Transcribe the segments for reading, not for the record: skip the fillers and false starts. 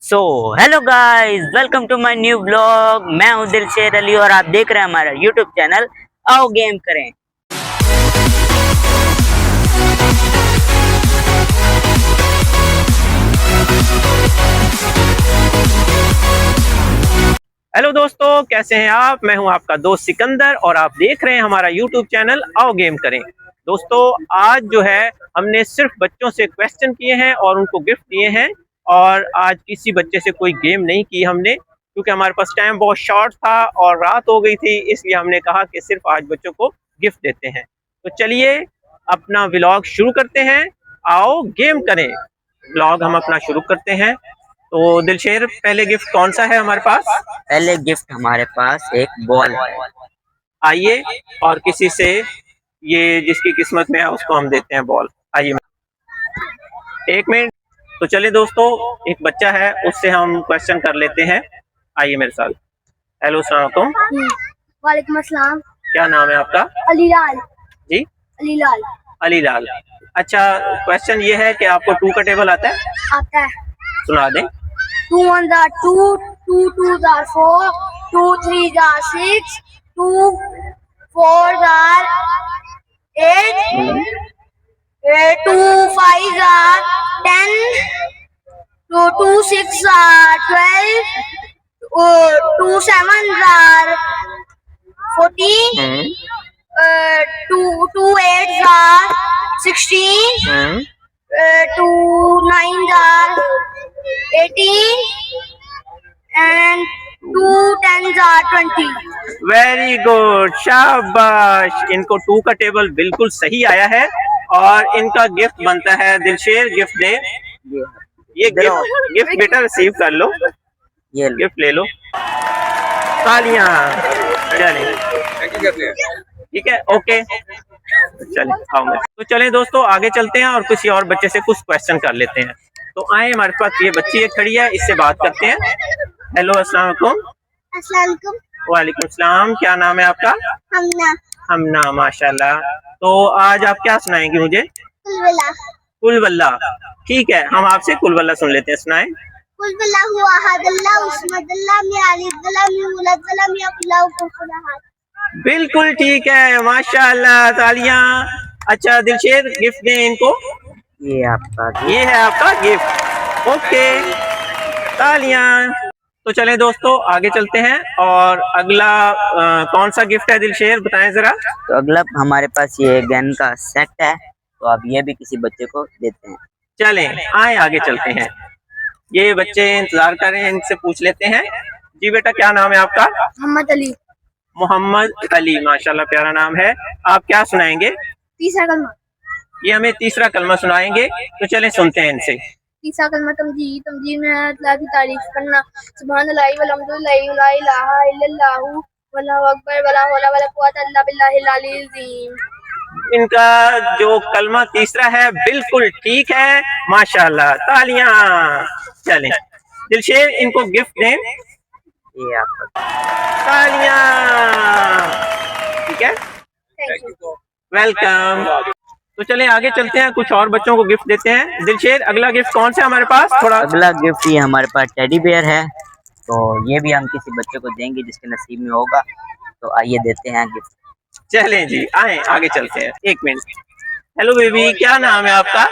So hello guys, welcome to my new blog. मैं हूं दिलशेर अली और आप देख रहे हैं हमारा यूट्यूब चैनल आओ गेम करें। हेलो दोस्तों, कैसे हैं आप। मैं हूं आपका दोस्त सिकंदर और आप देख रहे हैं हमारा यूट्यूब चैनल आओ गेम करें। दोस्तों, आज जो है हमने सिर्फ बच्चों से क्वेश्चन किए हैं और उनको गिफ्ट दिए हैं। और आज किसी बच्चे से कोई गेम नहीं की हमने, क्योंकि हमारे पास टाइम बहुत शॉर्ट था और रात हो गई थी, इसलिए हमने कहा कि सिर्फ आज बच्चों को गिफ्ट देते हैं। तो चलिए अपना व्लॉग शुरू करते हैं। आओ गेम करें व्लॉग हम अपना शुरू करते हैं। तो दिलशेर, पहले गिफ्ट कौन सा है हमारे पास? पहले गिफ्ट हमारे पास एक बॉल है। आइए और किसी से ये जिसकी किस्मत में है उसको हम देते हैं बॉल। आइए, एक मिनट। तो चलिए दोस्तों, एक बच्चा है उससे हम क्वेश्चन कर लेते हैं। आइए मेरे साथ। हेलो, अस्सलाम वालेकुम। वालेकुम अस्सलाम। क्या नाम है आपका? अलीलाल। जी, अलीलाल। अलीलाल। अच्छा, क्वेश्चन ये है कि आपको टू का टेबल आता है? आता है। सुना दें। 2 1 2, 2 2 4, 2 3 6, 2 4 8, 2 5 10, 2 6 12, 2 7 14, 2 8 16, 2 9 18, and 2 10 20. वेरी गुड, शाबाश। इनको टू का टेबल बिल्कुल सही आया है और इनका गिफ्ट बनता है। दिलशेर, गिफ्ट दे। ये गिफ्ट बेटा रिसीव कर लो, ये गिफ्ट ले लो। तालियां। चलिए, ठीक है, ओके। चलिए आओ मैं तो चले दोस्तों, आगे चलते हैं और किसी और बच्चे से कुछ क्वेश्चन कर लेते हैं। तो आए, हमारे पास ये बच्ची एक खड़ी है, इससे बात करते हैं। हेलो, अस्सलाम वालेकुम। अस्सलाम वालेकुम। वालेकुम सलाम। क्या नाम है आपका? हमना। हमना, माशाल्लाह। तो आज आप क्या सुनाएंगे मुझे? कुलवला। कुलवल्ला। ठीक है, हम आपसे कुलवल्ला सुन लेते हैं, सुनाएं। कुलवला हुआ अहदल्लाह उस्मदल्लाह मियालिदल्लाह मिउलदल्लाह मियाकुल्लाह कुफुलहाद। बिल्कुल ठीक है, माशाल्लाह, तालियां। अच्छा दिलशेर, गिफ्ट दें इनको। ये आपका ये है आपका गिफ्ट। ओके, तालियां। तो चलें दोस्तों, आगे चलते हैं और अगला कौन सा गिफ्ट है दिलशेर, बताएं जरा। तो अगला हमारे पास ये गन का सेट है, तो आप ये भी किसी बच्चे को देते हैं। चलें आए, आगे चलते हैं। ये बच्चे इंतजार कर रहे हैं, इनसे पूछ लेते हैं। जी बेटा, क्या नाम है आपका? मोहम्मद अली। मोहम्मद अली, माशाल्लाह, प्यारा नाम है। आप क्या सुनाएंगे? तीसरा कलमा। ये हमें तीसरा कलमा सुनाएंगे, तो चलें सुनते हैं इनसे। तीसरा कलमा तमजीद। तमजीद में अल्लाह की तारीफ करना। सुभानअल्लाह वल्हम्दुलिल्लाह ला इलाहा इल्लल्लाहु वल्लाहु अकबर वला हौला वला कुव्वता इल्ला बिल्लाहिल अलील अज़ीम। इनका जो कलमा तीसरा है बिल्कुल ठीक है, माशाल्लाह, तालियां। चलें दिलशेर, इनको गिफ्ट दें। ये आपका तालियां। ठीक है, वेलकम। तो चलें आगे चलते हैं, कुछ और बच्चों को गिफ्ट देते हैं। दिलशेर, अगला गिफ्ट कौन सा है हमारे पास? थोड़ा अगला गिफ्ट ये हमारे पास टेडी बेयर है, तो ये भी हम किसी बच्चे को देंगे जिसके नसीब में होगा। तो आइए देते हैं गिफ्ट। चलें जी, आए आगे चलते हैं। एक मिनट। हेलो बेबी, क्या नाम है आपका?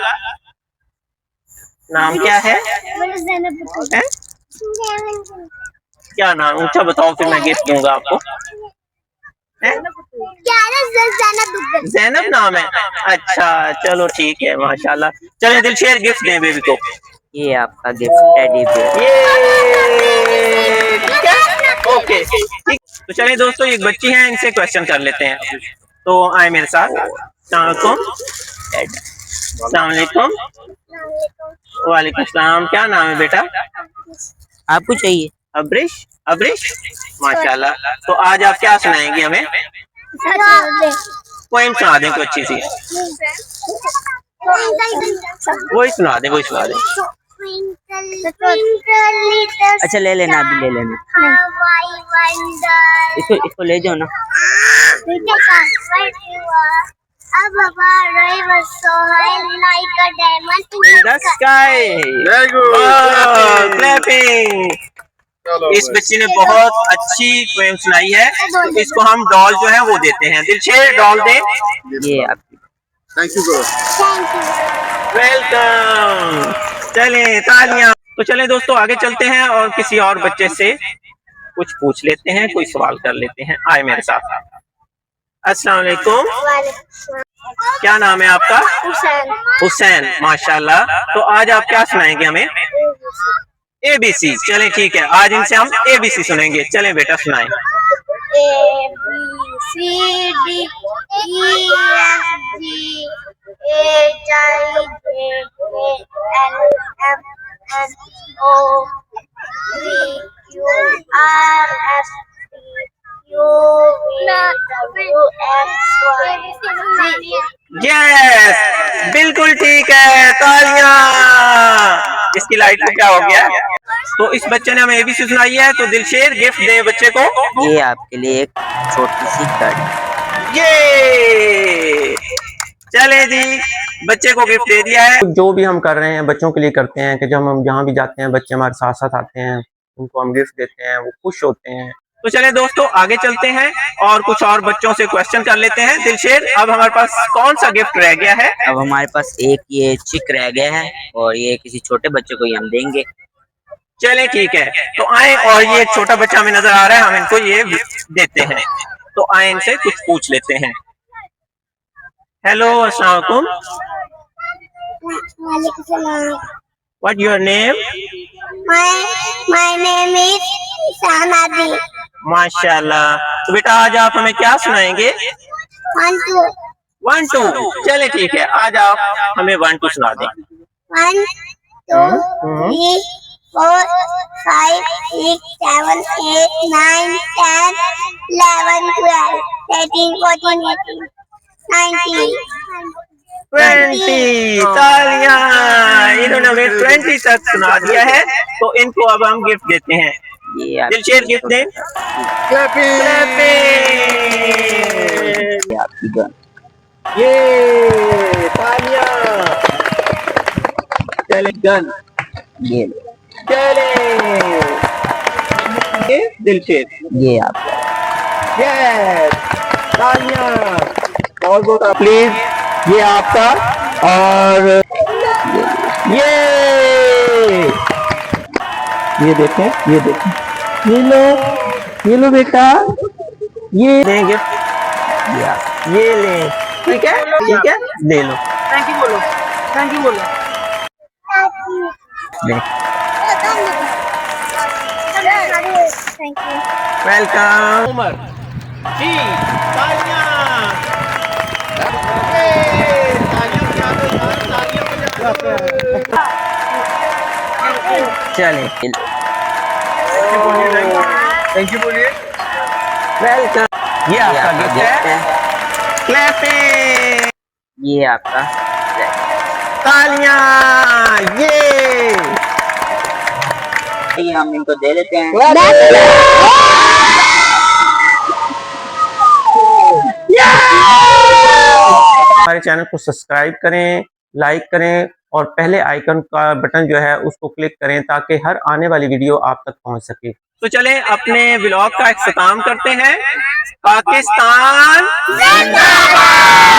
नाम क्या है? हैं? क्या नाम ऊंचा बताओ, फिर मैं गिफ्ट दूंगा आपको। जैनब नाम है? अच्छा, चलो ठीक है, माशाल्लाह। चलें दिलशेर, गिफ्ट दें बेबी को। ये आपका गिफ्ट टेडी बेयर। ये ठीक है, ओके ठीक। तो चलिए दोस्तों, एक बच्ची है, इनसे क्वेश्चन कर लेते हैं। तो आए मेरे साथ। अस्सलाम वालेकुम। वालेकुम सलाम। क्या नाम है बेटा? आपको चाहिए? अब्रिश। अब्रिश, माशाल्लाह। तो आज आप क्या सुनाएंगे हमें? पोएम सुना दें कोई अच्छी सी। वही सुना दें, वही सुना दें। अच्छा, ले लेना, अभी ले लेना। इसको ले जाओ ना। Ray was so high like a diamond In the sky. Very good. Clapping. इस बच्चे ने बहुत अच्छी पोएम सुनाई है, तो इसको हम डॉल जो है वो देते हैं। दिलशेर डॉल दे। ये आपकी। Thank you, bro. Thank you. Welcome. चले तालियां। तो चले दोस्तों आगे चलते हैं और किसी और बच्चे से कुछ पूछ लेते हैं, कोई सवाल कर लेते हैं। आए मेरे साथ। अस्सलाम वालेकुम। क्या नाम है आपका? Hussain. हुसैन। माशाल्लाह। तो आज आप क्या सुनाएंगे हमें? ABC। चलें ठीक है, आज इनसे हम ABC सुनेंगे। चलें बेटा सुनाएं। A B C D E F G H I J K L M N O P Q R S T U V W X Y Z। Yes, बिल्कुल ठीक है। तालियां। इसकी लाइट को क्या हो गया? तो इस बच्चे ने हमें ABC सुनाई है, तो दिलशेर गिफ्ट दे बच्चे को। ये आपके लिए एक छोटी सी गाड़ी। ये चले जी, बच्चे को गिफ्ट दे दिया है। जो भी हम कर रहे हैं बच्चों के लिए करते हैं कि जब हम जहाँ भी जाते हैं बच्चे हमारे साथ साथ आते हैं, उनको हम गिफ्ट देते हैं, वो खुश होते हैं। तो चले दोस्तों आगे चलते हैं और कुछ और बच्चों से क्वेश्चन कर लेते हैं। दिलशेर, अब हमारे पास कौन सा गिफ्ट रह गया है? अब हमारे पास एक ये चिक रह गया है और ये किसी छोटे बच्चे को ही हम देंगे। चले ठीक है, तो आए, और ये छोटा बच्चा हमें नजर आ रहा है, हम इनको ये देते हैं। तो आए इनसे कुछ पूछ लेते हैं। हेलो, अस्सलाम वालेकुम। Walaikum salam. What your name? My name is Sanadi. माशाल्लाह। तो बेटा आज आप हमें क्या सुनाएंगे? 1 2 1 2। चले ठीक है, आज आप हमें 1 2 सुना दें। 1 2 3 4 5 6 7 8 9 10 11 12 13 14 18 19 20। तालियां। इन्होंने हमें 20 तक सुना दिया है, तो इनको अब हम गिफ्ट देते हैं। ये आपकी दिलशेर गिफ्ट दें। Clapping. गन। ये तालियां। चले गन। ये चले। ये दिलशेर। ये आपका। यस, तालियां। बहुत बहुत प्लीज। ये आपका, और ये देखें, ये देखें, ये लो बेटा, ये लें गिफ्ट, ये लें। ठीक है, ठीक है, ले लो। थैंक यू बोलो ले। Thank you. वेलकम। उमर जी, तालियां। चले, Thank you, बोलिए। वेलकम। ये आपका गिफ्ट है। क्लैपिंग। ये आपका। तालियां। ये हम इनको दे लेते हैं। हमारे चैनल को सब्सक्राइब करें, लाइक करें और पहले आइकन का बटन जो है उसको क्लिक करें ताकि हर आने वाली वीडियो आप तक पहुंच सके। तो चलें अपने व्लॉग का इख्तिताम करते हैं। पाकिस्तान जिंदाबाद।